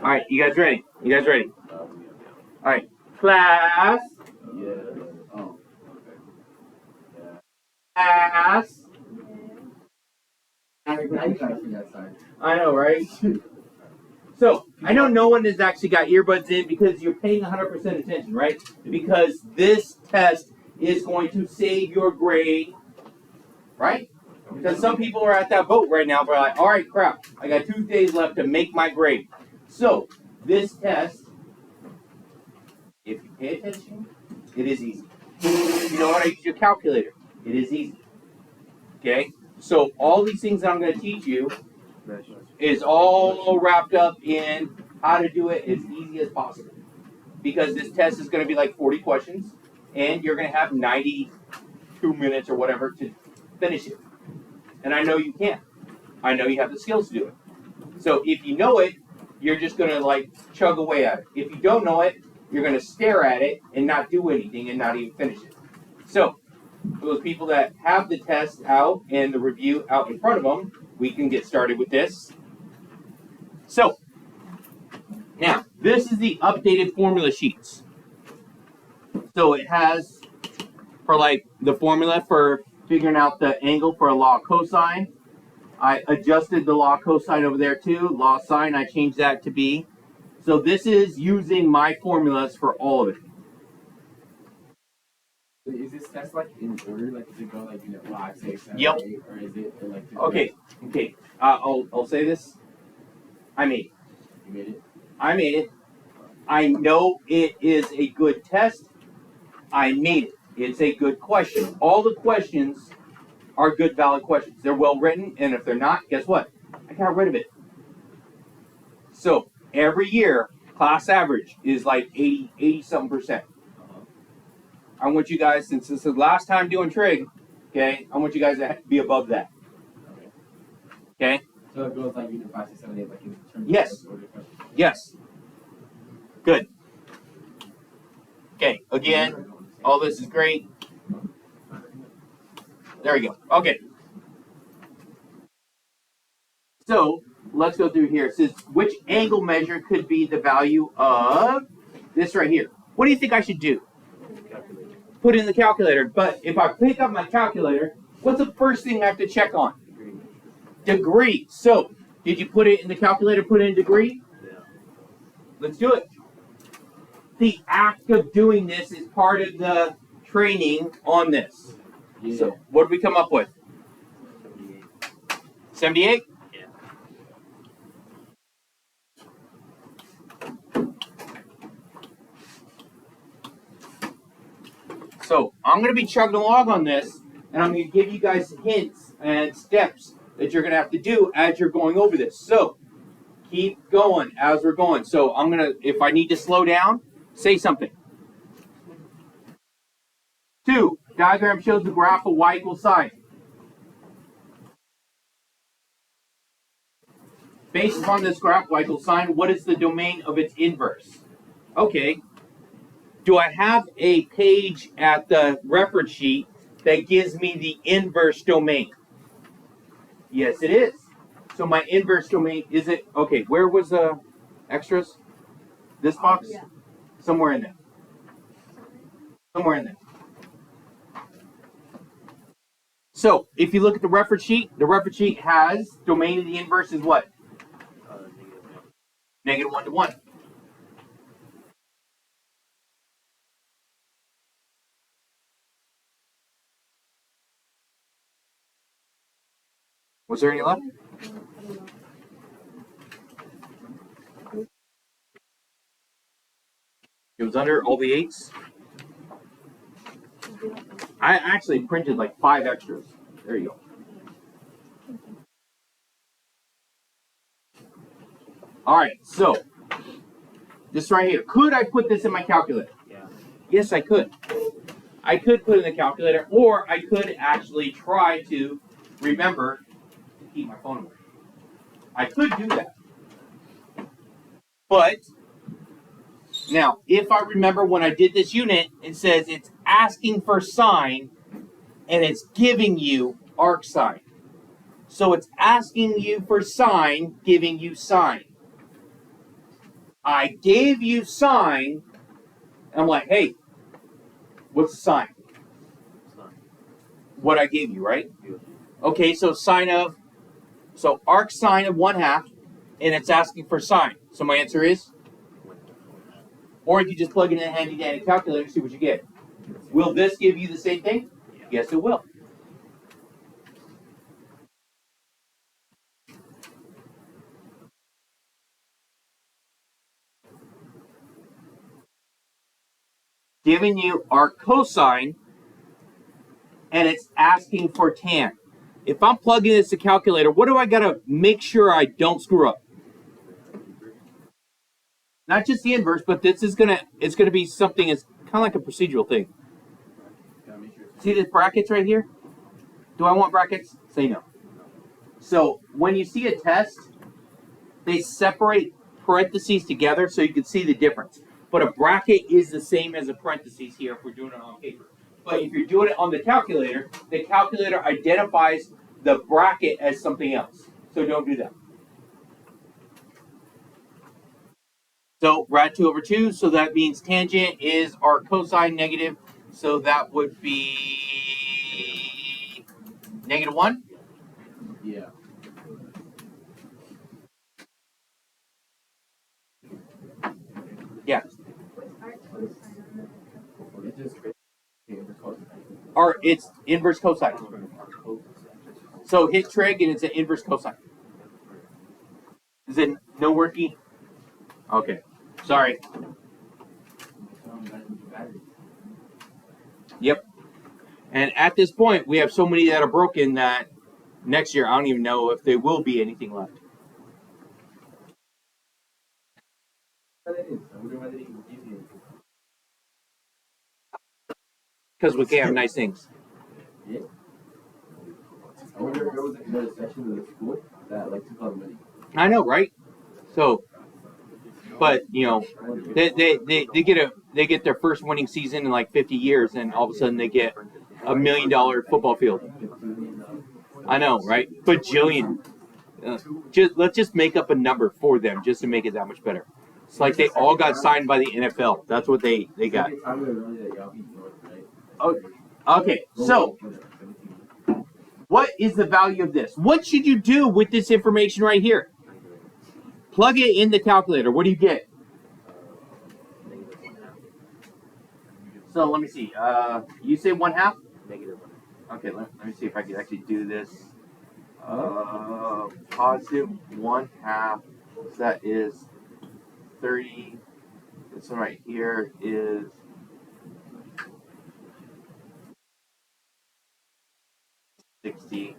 All right, you guys ready? You guys ready? All right, class. Yeah. Oh. Okay. Class. Now you gotta see that side. I know, right? So, I know no one has actually got earbuds in because you're paying 100% attention, right? Because this test is going to save your grade, right? Because some people are at that boat right now, they're like, all right, crap, I got 2 days left to make my grade. So, this test, if you pay attention, it is easy. You know how to use your calculator. It is easy. Okay? So, all these things that I'm going to teach you is all wrapped up in how to do it as easy as possible. Because this test is going to be like 40 questions, and you're going to have 92 minutes or whatever to finish it. And I know you can. I know you have the skills to do it. So if you know it, you're just going to like chug away at it. If you don't know it, you're going to stare at it and not do anything and not even finish it. So for those people that have the test out and the review out in front of them, we can get started with this. So now, this is the updated formula sheets. So it has for like the formula for figuring out the angle for a law of cosine. I adjusted the law of cosine over there too. Law of sine, I changed that to be. So this is using my formulas for all of it. Is this test like in order? Like, does it go like, 5, 6, 7, Yep. 8, or is it like? Okay. I'll say this. I made it. You made it. I made it. I know it is a good test. I made it. It's a good question. All the questions are good, valid questions. They're well written, and if they're not, guess what? I got rid of it. So every year, class average is like 80-something%. I want you guys, since this is the last time doing trig, okay, I want you guys to be above that. Okay? So it goes like 5, 6, 7, 8, like in terms Yes. of order questions. Yes. Good. Okay, again, all this is great. There we go. Okay. So let's go through here. It says, which angle measure could be the value of this right here? What do you think I should do? Put in the calculator. But if I pick up my calculator, what's the first thing I have to check on? Degree. So, did you put it in the calculator, put it in degree? Yeah. Let's do it. The act of doing this is part of the training on this. Yeah. So, what did we come up with? 78? Yeah. So I'm going to be chugging along on this, and I'm going to give you guys hints and steps that you're going to have to do as you're going over this. So keep going as we're going. So I'm going to, if I need to slow down, say something. 2, diagram shows the graph of y equals sine. Based upon this graph, y equals sine, what is the domain of its inverse? Okay. Do I have a page at the reference sheet that gives me the inverse domain? Yes, it is. So my inverse domain, is it, okay, where was the extras? This box? Yeah. Somewhere in there. Somewhere in there. So if you look at the reference sheet has domain of the inverse is what? Negative 1 to 1. Was there any left? It was under all the 8s. I actually printed like 5 extras. There you go. All right, so this right here. Could I put this in my calculator? Yeah. Yes, I could. I could put it in the calculator, or I could actually try to remember to keep my phone away. I could do that. But now, if I remember when I did this unit, it says it's asking for sine, and it's giving you arc sine. So it's asking you for sine, giving you sine. I gave you sine, and I'm like, hey, what's the sine? What I gave you, right? Okay, so arc sine of 1/2, and it's asking for sine. So my answer is, or if you just plug it in a handy dandy calculator, see what you get. Will this give you the same thing? Yes, it will. Giving you arc cosine, and it's asking for tan. If I'm plugging this to calculator, what do I gotta make sure I don't screw up? Not just the inverse, but it's gonna be something that's kind of like a procedural thing. See these brackets right here? Do I want brackets? Say no. So when you see a test, they separate parentheses together so you can see the difference. But a bracket is the same as a parentheses here if we're doing it on paper. But if you're doing it on the calculator identifies the bracket as something else. So don't do that. So rad 2 over 2, so that means tangent is arc cosine negative. So that would be -1? Yeah. Yeah. It's just It's inverse cosine. So hit trig and it's an inverse cosine. Is it no working? Okay. Sorry. Yep. And at this point, we have so many that are broken that next year I don't even know if there will be anything left. Because we can't have nice things. Yeah. I wonder if there was another section of the school that like took all the money. I know, right? So, but you know, they get their first winning season in like 50 years, and all of a sudden they get $1 million football field. I know, right? Bajillion. Let's just make up a number for them just to make it that much better. It's like they all got signed by the NFL. That's what they got. Oh, okay, so what is the value of this? What should you do with this information right here? Plug it in the calculator. What do you get? So let me see. You say 1/2? Okay, let me see if I can actually do this. Positive 1/2. So that is 30. This one right here is 60.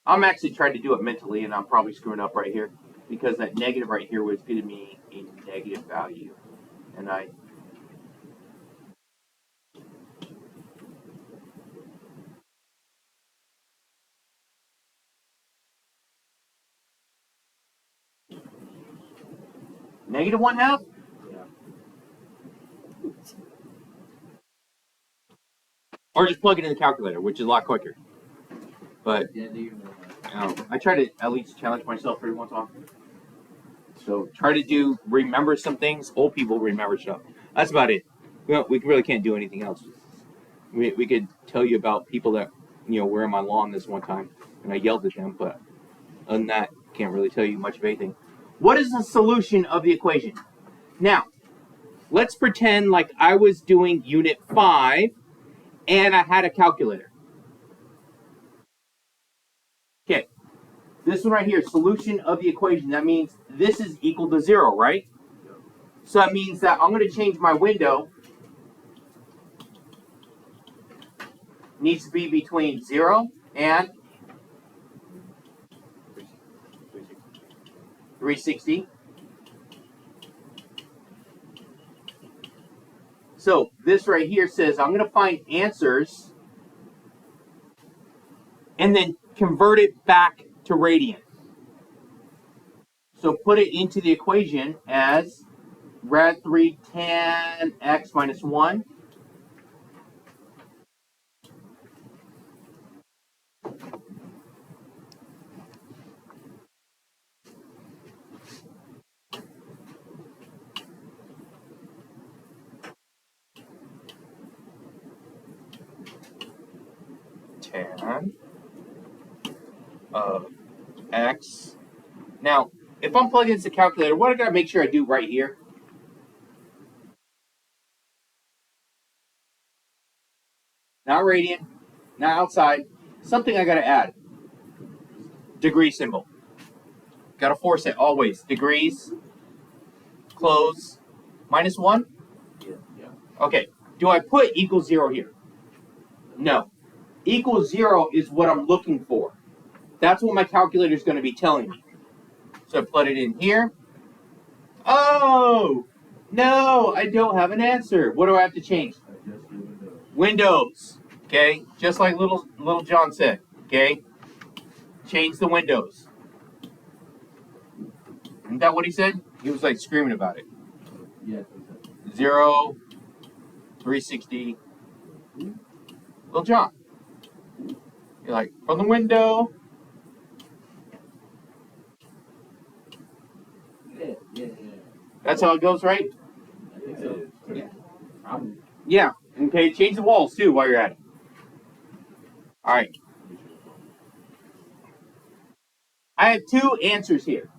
I'm actually trying to do it mentally, and I'm probably screwing up right here because that negative right here was giving me a negative value, and I. Negative 1/2? Yeah. Or just plug it in the calculator, which is a lot quicker. But I try to at least challenge myself every once in a while. So try to remember some things. Old people remember stuff. That's about it. We really can't do anything else. We could tell you about people that were on my lawn this one time, and I yelled at them. But other than that, can't really tell you much of anything. What is the solution of the equation? Now, let's pretend like I was doing Unit 5, and I had a calculator. Okay. This one right here, solution of the equation. That means this is equal to 0, right? So that means that I'm going to change my window. Needs to be between 0 and 360. So this right here says I'm going to find answers and then convert it back to radian. So put it into the equation as rad 3 tan x minus 1 tan of x. Now, if I'm plugging into the calculator, what I gotta make sure I do right here? Not radian, not outside. Something I gotta add. Degree symbol. Gotta force it always. Degrees, close, -1? Yeah. Okay. Do I put equals 0 here? No. Equals 0 is what I'm looking for. That's what my calculator is going to be telling me. So I put it in here. Oh! No, I don't have an answer. What do I have to change? Adjust your window. Windows. Okay? Just like little John said. Okay? Change the windows. Isn't that what he said? He was like screaming about it. Yeah. 0, 360. Little John. You're like, from the window. Yeah. That's how it goes, right? I think so. Yeah. Probably. Yeah. Okay, change the walls too while you're at it. All right. I have 2 answers here.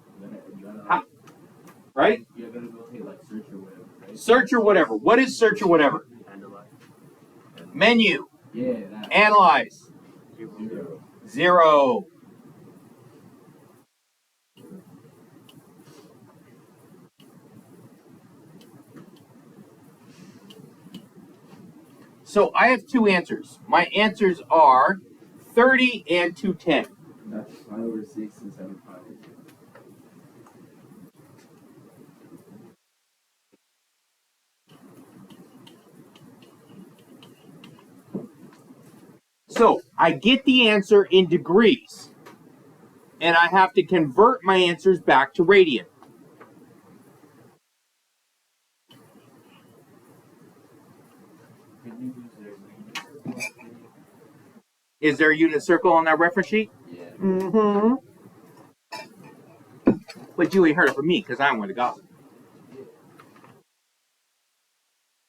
Right? You're gonna go hit like search or whatever, right? Search or whatever. What is search or whatever? Menu. Yeah, that. Analyze. 0. 0. So I have 2 answers. My answers are 30 and 210. That's 5/6 and 7/5. So I get the answer in degrees. And I have to convert my answers back to radian. Is there a unit circle on that reference sheet? Yeah. Mm-hmm. But you ain't heard it from me because I want to gossip.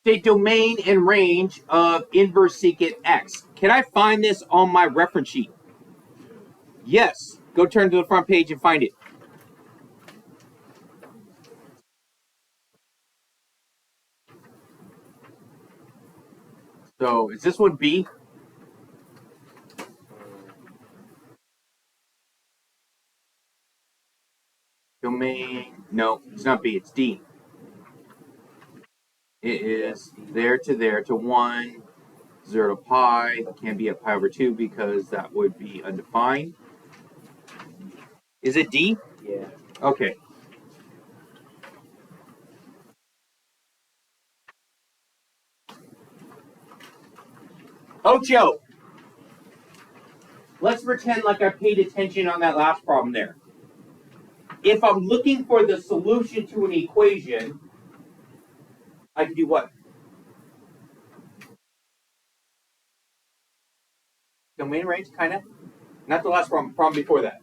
Say domain and range of inverse secant x. Can I find this on my reference sheet? Yes. Go turn to the front page and find it. So is this one B? Domain. No, it's not B, it's D. It is there to 1, 0 to pi. Can't be at pi/2 because that would be undefined. Is it D? Yeah. Okay. Ocho. Let's pretend like I paid attention on that last problem there. If I'm looking for the solution to an equation, I can do what? Domain range, kind of? Not the last problem, problem before that.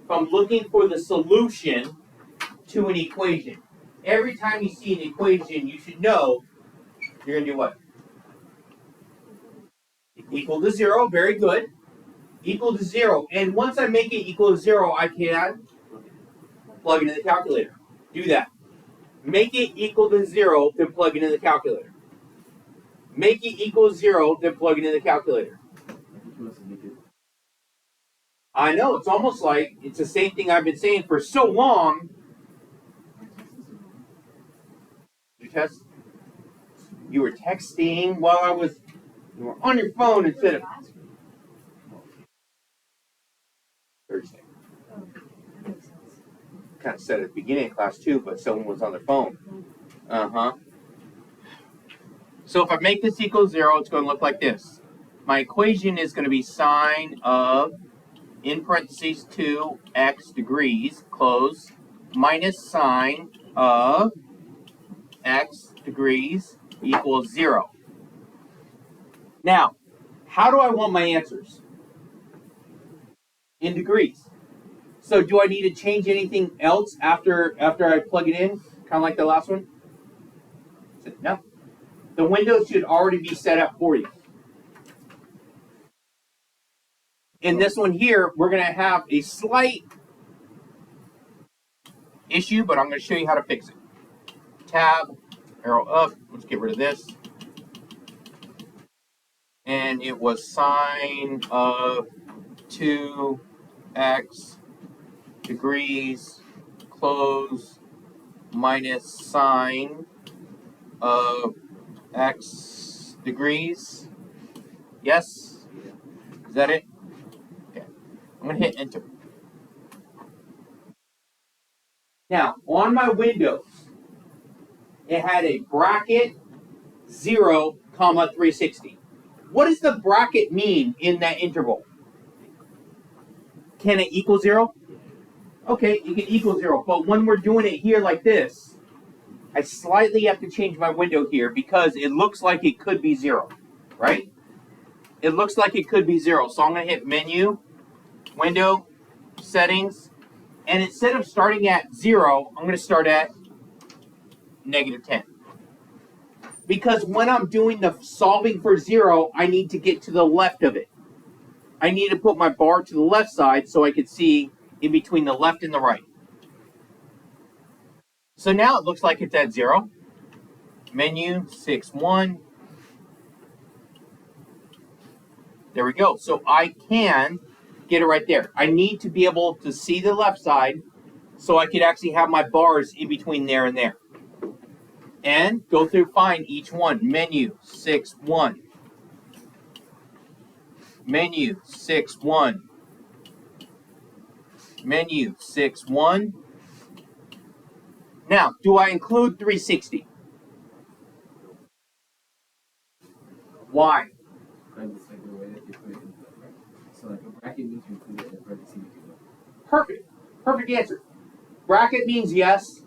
If I'm looking for the solution to an equation, every time you see an equation, you should know you're going to do what? Equal to 0, very good. Equal to 0. And once I make it equal to 0, I can plug it in the calculator. Do that. Make it equal to 0, then plug it in the calculator. Make it equal to 0, then plug it in the calculator. I know, it's almost like it's the same thing I've been saying for so long. You were texting while you were on your phone instead of Thursday. Kind of said at the beginning of class too, but someone was on their phone. So if I make this equal 0, it's going to look like this. My equation is going to be sine of, in parentheses, 2x degrees, close, minus sine of x degrees equals 0. Now, how do I want my answers? In degrees. So do I need to change anything else after I plug it in? Kind of like the last one? No. The windows should already be set up for you. in this one here, we're going to have a slight issue, but I'm going to show you how to fix it. Tab, arrow up, let's get rid of this. And it was sine of 2x degrees close minus sine of x degrees. Yes? Is that it? Okay. I'm going to hit enter. Now, on my Windows, it had a bracket 0, 360. What does the bracket mean in that interval? Can it equal 0? Okay, it can equal 0. But when we're doing it here like this, I slightly have to change my window here because it looks like it could be 0, right? It looks like it could be 0. So I'm going to hit Menu, Window, Settings, and instead of starting at 0, I'm going to start at -10. Because when I'm doing the solving for 0, I need to get to the left of it. I need to put my bar to the left side so I can see in between the left and the right. So now it looks like it's at 0. Menu, 6, 1. There we go. So I can get it right there. I need to be able to see the left side so I could actually have my bars in between there and there. And go through, find each one. Menu, 6, 1. Menu, 6, 1. Menu, 6, 1. Now, do I include 360? Why? So like a bracket means you include it in parentheses. Perfect. Perfect answer. Bracket means yes.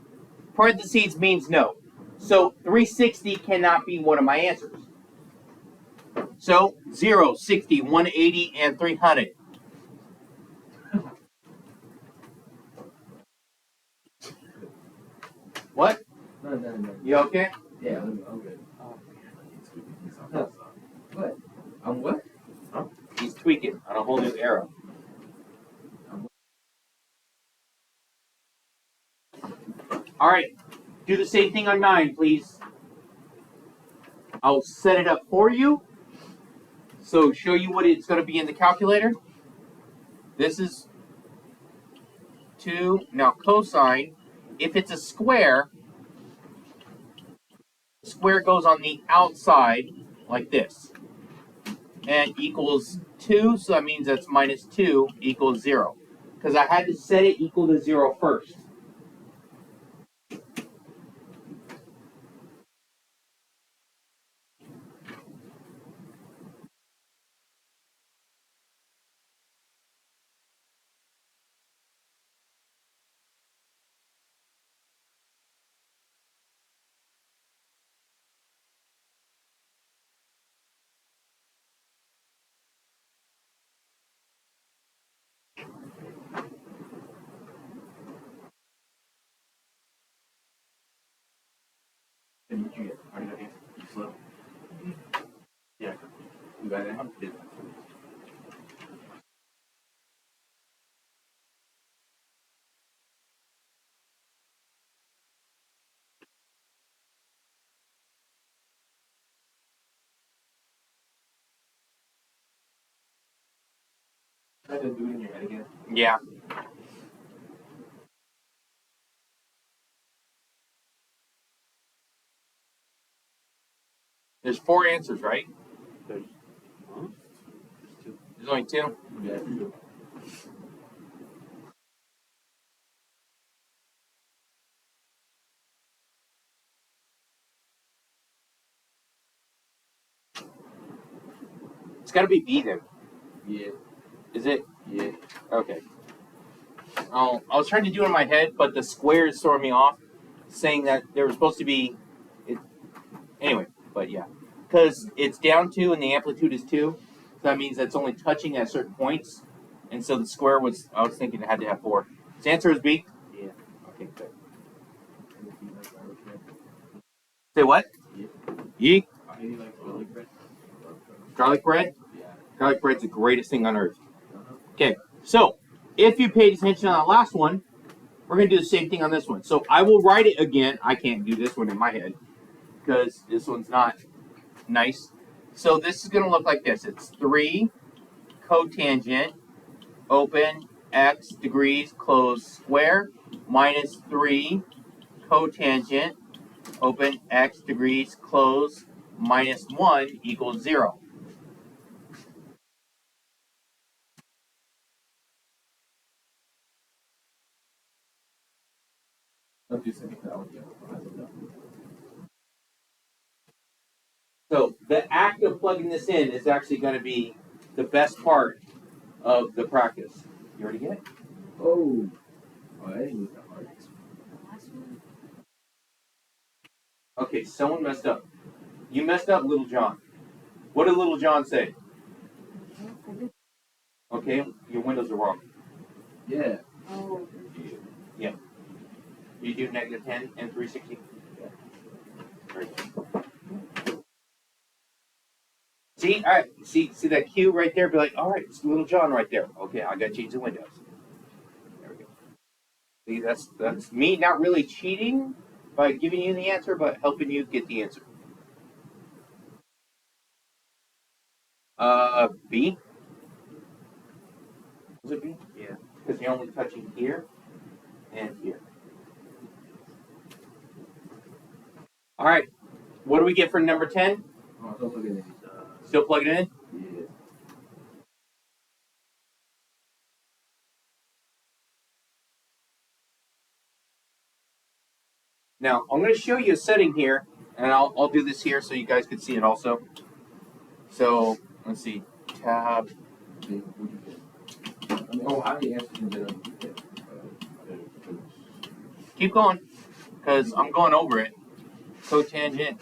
Parentheses means no. So 360 cannot be one of my answers. So 0, 60, 180, and 300. What? No. You okay? Yeah, I'm good. Oh, what? I'm what? Huh? He's tweaking on a whole new arrow. All right. Do the same thing on 9, please. I'll set it up for you. So show you what it's going to be in the calculator. This is 2. Now cosine, if it's a square, the square goes on the outside like this. And equals 2, so that means that's minus 2 equals 0. Because I had to set it equal to 0 first. Did you get? Are you ready? Slow. Yeah. You got it? Yeah. Try to do it in your head again. Yeah. There's 4 answers, right? There's 2. There's only 2? Yeah, 2. It's got to be B then. Yeah. Is it? Yeah. Okay. I was trying to do it in my head, but the squares throw me off, saying that there was supposed to be. Anyway, but yeah. Because it's down 2 and the amplitude is 2. So that means that's only touching at certain points. And so the square was, I was thinking it had to have 4. His answer is B? Yeah. Okay, good. Say what? Yeah. Yeek. Maybe like garlic bread. Garlic bread? Yeah. Garlic bread's the greatest thing on earth. Okay, so if you paid attention on the last one, we're going to do the same thing on this one. So I will write it again. I can't do this one in my head because this one's not nice. So this is going to look like this. It's 3 cotangent, open, x degrees, close, square, minus 3 cotangent, open, x degrees, close, minus 1 equals 0. Don't do something that one. So the act of plugging this in is actually going to be the best part of the practice. You already get it? Oh, I didn't use that hard. Okay, someone messed up. You messed up, Little John. What did Little John say? Okay, your windows are wrong. Yeah. Oh. Yeah. You do negative 10 and 360? Yeah. Very good. See, all right, see that Q right there? Be like, all right, it's Little John right there. Okay, I got to change the windows. There we go. See, that's me not really cheating by giving you the answer, but helping you get the answer. B? Was it B? Yeah. Because you're only touching here and here. All right. What do we get for number 10? Oh, don't forget it. Still plugging it in? Yeah. Now, I'm going to show you a setting here, and I'll do this here so you guys can see it also. So, let's see. Tab. Oh, how many answers did I get? Keep going, because I'm going over it. Cotangent.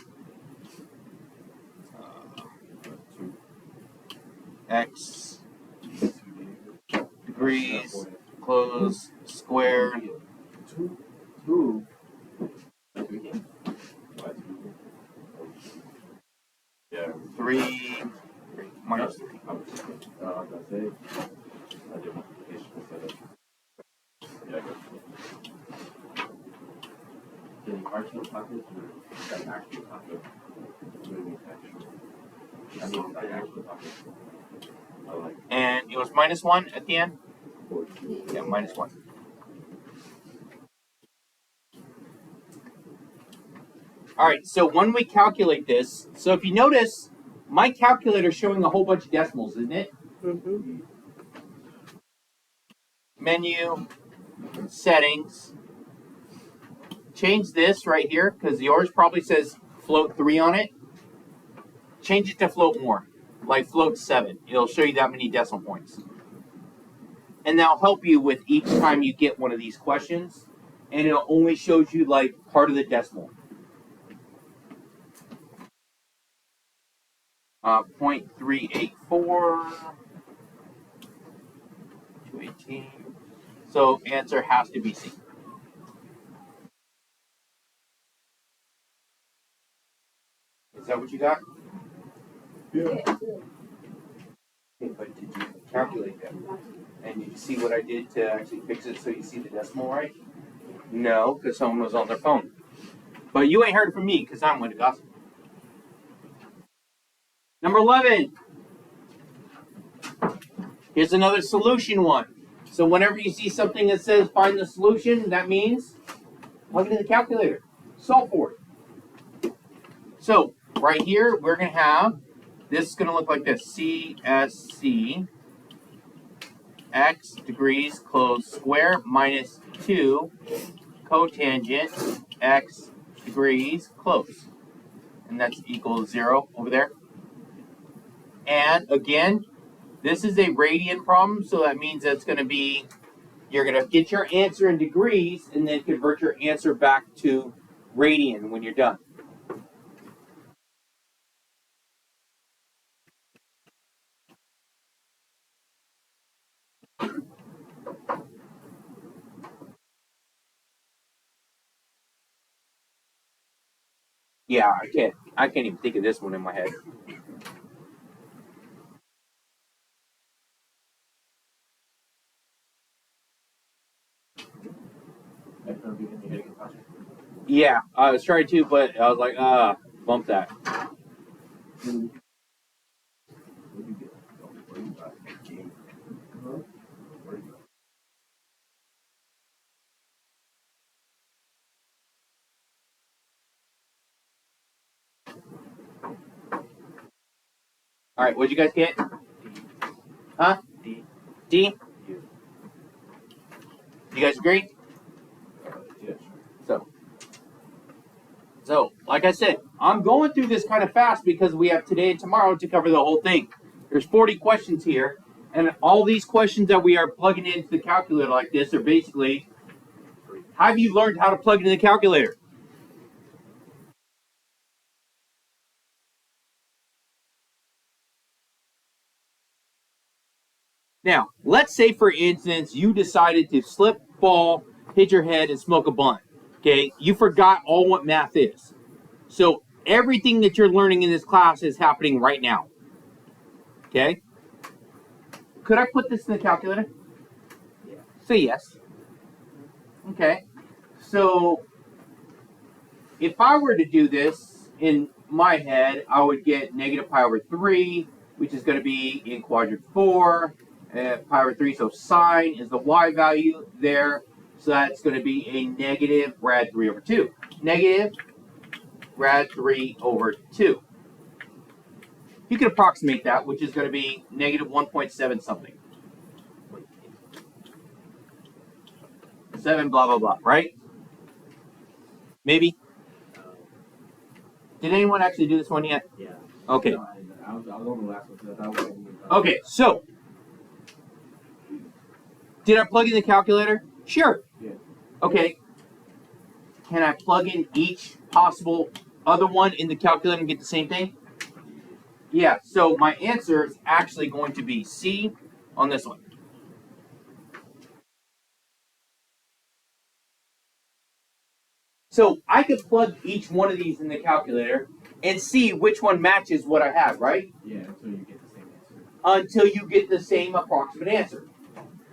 X degrees, close, square. Two. Yeah. 3 minus 3. I was gonna say, I did multiplication instead of. Yeah, I got you. Getting partial pockets or got actual pockets? What do you mean actual? I mean, like actual pockets. I like And it was minus 1 at the end? 14. Yeah, minus 1. All right, so when we calculate this, so if you notice, my calculator is showing a whole bunch of decimals, isn't it? Mm-hmm. Menu, settings. Change this right here, because yours probably says float 3 on it. Change it to float more, like float 7. It'll show you that many decimal points. And that'll help you with each time you get one of these questions. And it only shows you like part of the decimal. 0.384, 218. So answer has to be C. Is that what you got? Yeah. Okay, but did you calculate that? And did you see what I did to actually fix it so you see the decimal right? No, because someone was on their phone. But you ain't heard it from me because I'm going to gossip. Number 11. Here's another solution one. So whenever you see something that says find the solution, that means plug it in the calculator. Solve for it. So right here, we're going to have, this is going to look like this. CSC, x degrees, close, square, minus 2 cotangent, x degrees, close. And that's equals 0 over there. And again, this is a radian problem, so that means that's going to be, you're going to get your answer in degrees and then convert your answer back to radian when you're done. Yeah, I can't even think of this one in my head. Yeah, I was trying to, but I was like, bump that. All right, what'd you guys get? Huh? D? You guys agree? Yeah. So, like I said, I'm going through this kind of fast because we have today and tomorrow to cover the whole thing. There's 40 questions here, and all these questions that we are plugging into the calculator like this are basically, have you learned how to plug it in the calculator? Now, let's say, for instance, you decided to slip, fall, hit your head, and smoke a blunt. Okay, you forgot all what math is. So everything that you're learning in this class is happening right now. Okay? Could I put this in the calculator? Yeah. Say yes. Okay. So if I were to do this in my head, I would get negative pi over 3, which is going to be in quadrant 4, pi over 3. So sine is the y value there. So that's going to be a negative rad 3 over 2. Negative rad 3 over 2. You can approximate that, which is going to be negative 1.7 something. 7 blah, blah, blah, right? Maybe? Did anyone actually do this one yet? Yeah. Okay. No, I was on the last one, so that was Okay, so did I plug in the calculator? Sure. Yeah. Okay. Can I plug in each possible other one in the calculator and get the same thing? Yeah, so my answer is actually going to be C on this one. So I could plug each one of these in the calculator and see which one matches what I have, right? Yeah, until you get the same answer. Until you get the same approximate answer.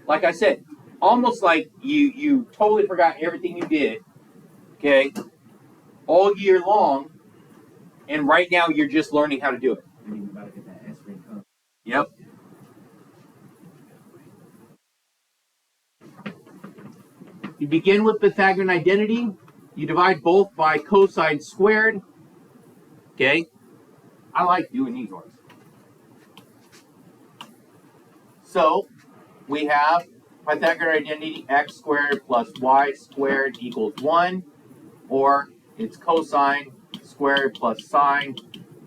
Like I said, almost like you totally forgot everything you did, okay, all year long, and right now you're just learning how to do it. And you about to get that answer income. Yep. You begin with Pythagorean identity. You divide both by cosine squared. Okay. I like doing these ones. So we have Pythagorean identity x squared plus y squared equals 1, or it's cosine squared plus sine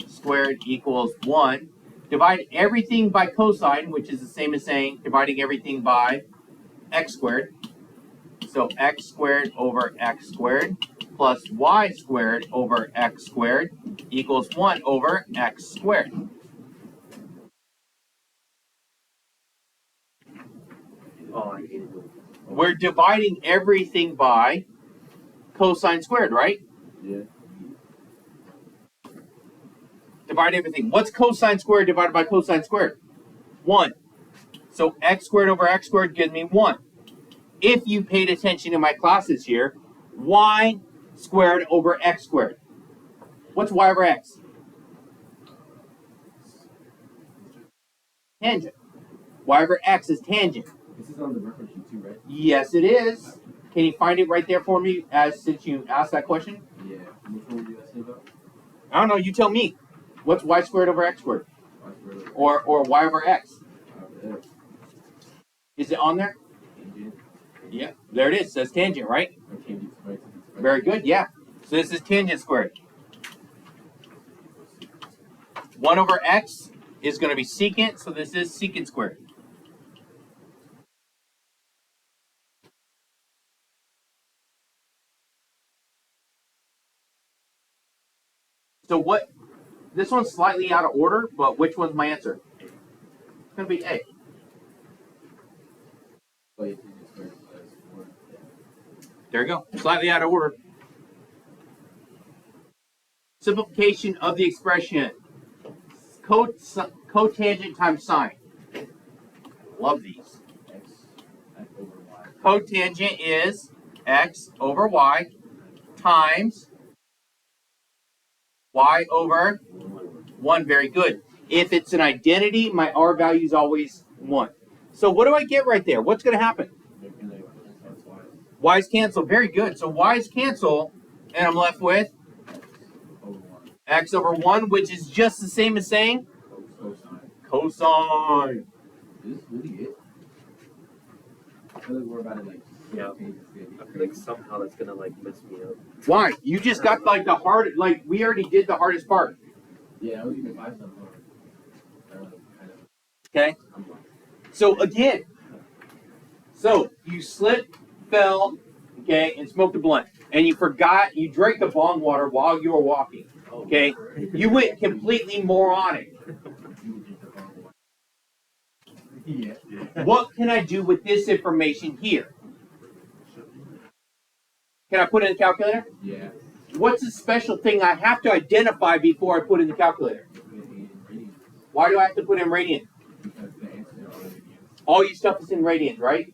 squared equals 1. Divide everything by cosine, which is the same as saying dividing everything by x squared. So x squared over x squared plus y squared over x squared equals 1 over x squared. We're dividing everything by cosine squared, right? Yeah. Divide everything. What's cosine squared divided by cosine squared? 1. So x squared over x squared gives me 1. If you paid attention to my classes here, y squared over x squared. What's y over x? Tangent. Y over x is tangent. This is on the reference sheet too, right? Yes, it is. Can you find it right there for me since you asked that question? Yeah. Which one did I say about? I don't know. You tell me. What's y squared over x squared? Y squared over Or y over x? there. Is it on there? Tangent. Yeah. There it is. It says tangent, right? Or tangent squared. Very good. Yeah. So this is tangent squared. 1 over x is going to be secant, so this is secant squared. So what? This one's slightly out of order, but which one's my answer? It's going to be A. Oh, yeah, tangent squared plus 1. Yeah. There you go. Slightly out of order. Simplification of the expression. Cotangent times sine. I love these. X over y. Cotangent is x over y times y over 1. Very good. If it's an identity, my r value is always 1. So what do I get right there? What's going to happen? Y's cancel. Very good. So y's cancel, and I'm left with x over 1, which is just the same as saying cosine. Is this really it? I feel like we're about to like. Yeah. I feel like somehow that's gonna like mess me up. Why? You just got like the hard, like we already did the hardest part. Yeah, I was even 5 something. Okay. So again, so you slipped, fell, okay, and smoked a blunt, and you forgot you drank the bong water while you were walking. Okay, you went completely moronic. Yeah. What can I do with this information here? Can I put it in the calculator? Yeah. What's the special thing I have to identify before I put in the calculator? Why do I have to put in radian? Because the answer is already All your stuff is in radians, right?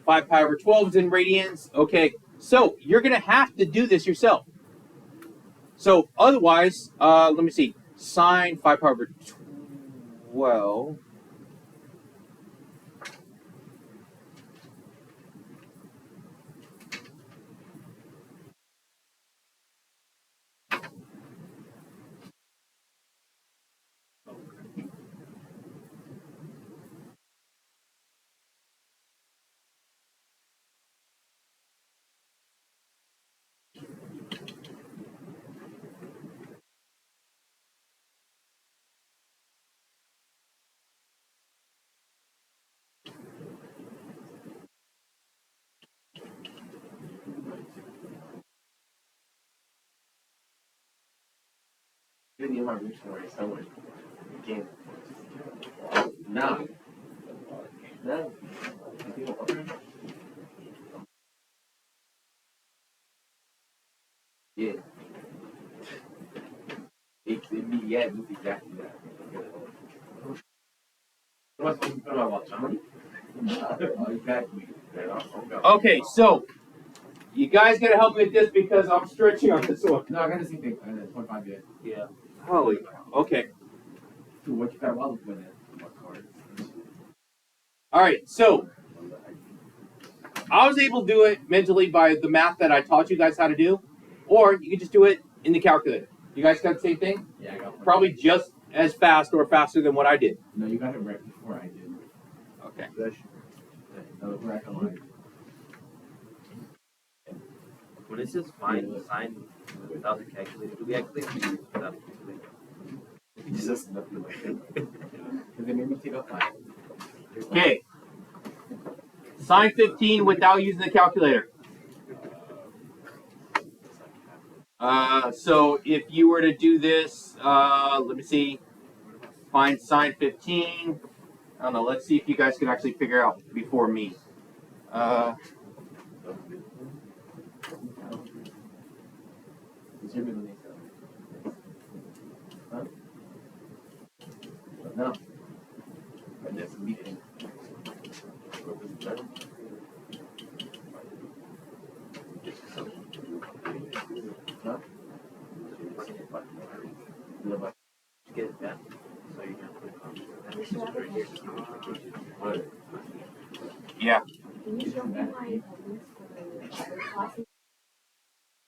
5 pi over 12 is in radians. Okay, so you're going to have to do this yourself. So otherwise, let me see. Sine 5 pi over 12. in my dictionary somewhere. Again. No. No. Yeah. Yeah, it looks exactly that. What's the about watch? Exactly. Okay, so you guys got to help me with this because I'm stretching on this one. No, I got the same thing. 25 yet. Yeah. Holy cow. Okay. Dude, what you got while with it? What card? All right, so I was able to do it mentally by the math that I taught you guys how to do, or you can just do it in the calculator. You guys got the same thing? Yeah, I got one. Probably just as fast or faster than what I did. No, you got it right before I did. Okay. No, we're at the line. When it says find sign without the calculator, do we actually have to use without the calculator? It's just nothing like it. Because they made me take up 5. Okay. Sine 15 without using the calculator. So if you were to do this, let me see. Find sine 15. I don't know. Let's see if you guys can actually figure out before me. Is your middle name? Huh? No. And that's a meeting. Huh? Get it back. So you can put it on. And this is right here. What? Yeah. Can you show me my links for the classes?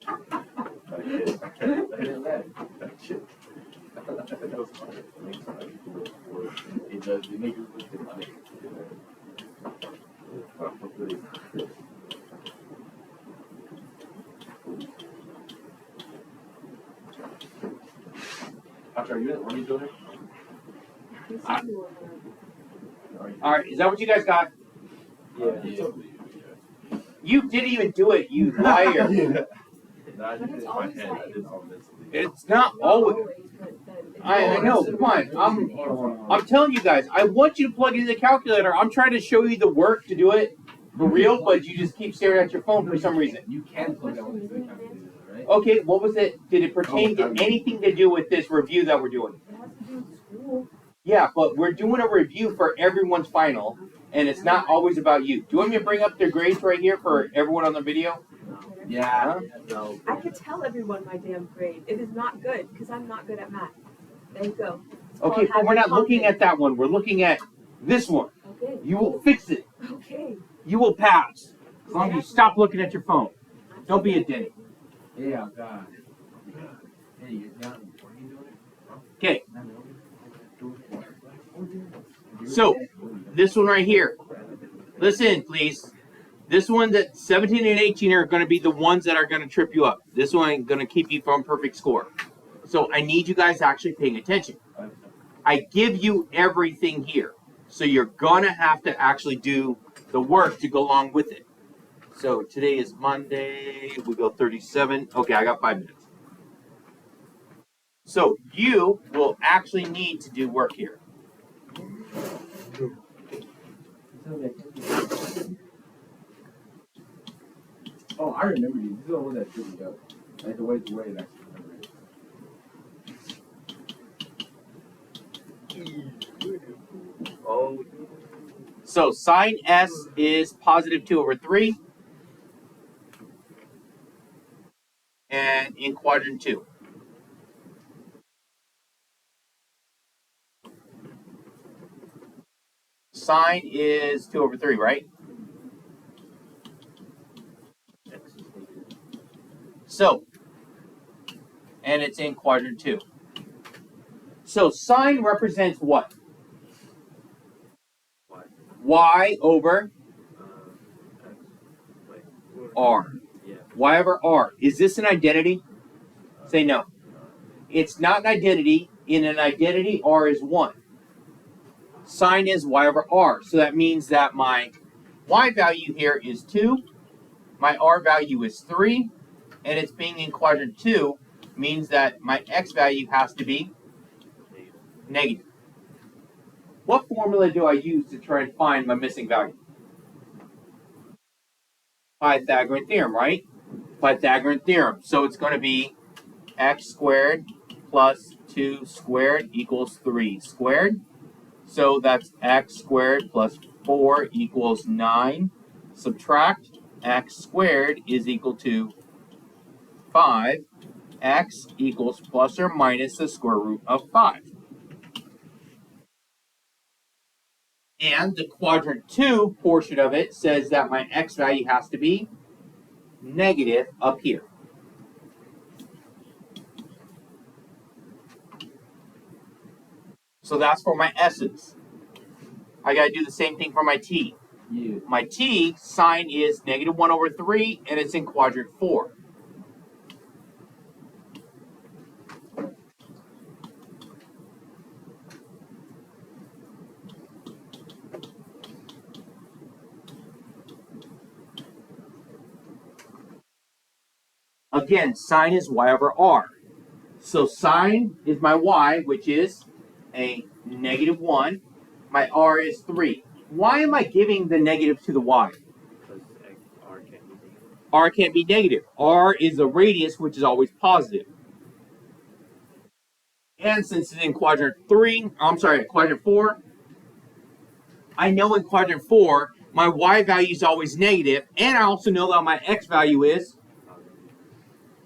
I didn't laugh. Shit. It does. It makes you look funny. After you what are you doing? All right. Is that what you guys got? Yeah. You didn't even do it, you liar. It's not always. I know. Come on. I'm telling you guys. I want you to plug it in the calculator. I'm trying to show you the work to do it for real, but you just keep staring at your phone for some reason. You can plug that one into the calculator, right? Okay. What was it? Did it pertain to anything to do with this review that we're doing? It has to do with school. Yeah, but we're doing a review for everyone's final, and it's not always about you. Do you want me to bring up their grades right here for everyone on the video? better. Yeah. No. I could tell everyone my damn grade. It is not good because I'm not good at math. There you go. It's Okay, called but we're not having looking at that one. We're looking at this one. confidence. You will fix it. Okay. You will pass. As long as you stop looking at your phone. Don't be a Denny. Yeah, God. Hey, you're done. What are you doing? Okay. So, this one right here. Listen, please. This one that 17 and 18 are going to be the ones that are going to trip you up. This one ain't going to keep you from perfect score. So I need you guys actually paying attention. I give you everything here. So you're going to have to actually do the work to go along with it. So today is Monday. We go 37. Okay, I got 5 minutes. So you will actually need to do work here. Oh, I remember you. This is the one that tripped me up. Like the way it's way next to remember it. Oh, So sine S is positive 2 over 3. And in quadrant 2. Sine is 2 over 3, right? X is negative. So, and it's in quadrant 2. So sine represents what? Y. Y over X. Wait. R. Yeah. Y over R. Is this an identity? Say no. It's not an identity. In an identity, R is 1. Sine is Y over R. So that means that my Y value here is 2. My R value is 3. And it's being in quadrant 2 means that my X value has to be negative. What formula do I use to try and find my missing value? Pythagorean theorem, right? Pythagorean theorem. So it's going to be x squared plus 2 squared equals 3 squared. So that's x squared plus 4 equals 9. Subtract x squared is equal to 5. X equals plus or minus the square root of 5. And the quadrant 2 portion of it says that my x value has to be negative up here. So that's for my s's. I got to do the same thing for my t. Yeah. My t, sine is negative 1 over 3, and it's in quadrant 4. Again, sine is y over r. So sine is my y, which is a negative 1. My r is 3. Why am I giving the negative to the y? Because R can't be negative. R can't be negative. R is a radius, which is always positive. And since it's in quadrant 4, I know in quadrant 4, my y value is always negative, and I also know that my x value is,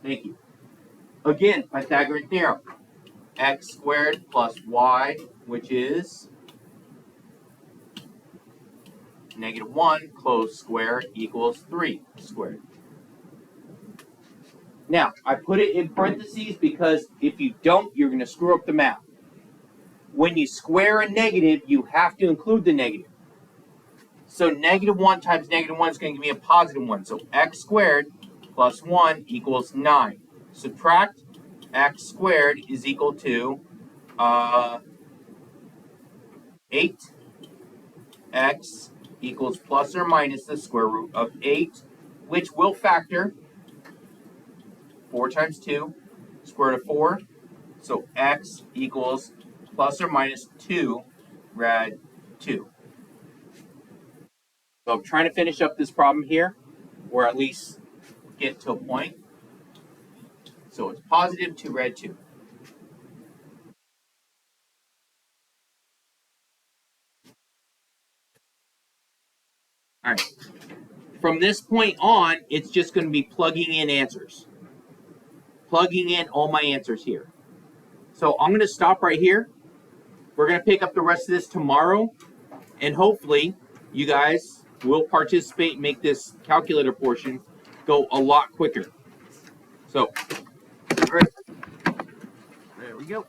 thank you. Again, Pythagorean theorem. X squared plus y, which is negative 1, closed square, equals 3 squared. Now, I put it in parentheses because if you don't, you're going to screw up the math. When you square a negative, you have to include the negative. So negative 1 times negative 1 is going to give me a positive 1. So x squared plus 1 equals 9. Subtract x squared is equal to 8. X equals plus or minus the square root of 8, which will factor 4 times 2, square root of 4. So x equals plus or minus 2 rad 2. So I'm trying to finish up this problem here, or at least get to a point. So it's positive 2 rad 2. All right. From this point on, it's just going to be plugging in answers. Plugging in all my answers here. So I'm going to stop right here. We're going to pick up the rest of this tomorrow. And hopefully, you guys will participate and make this calculator portion go a lot quicker. So, all right. There we go.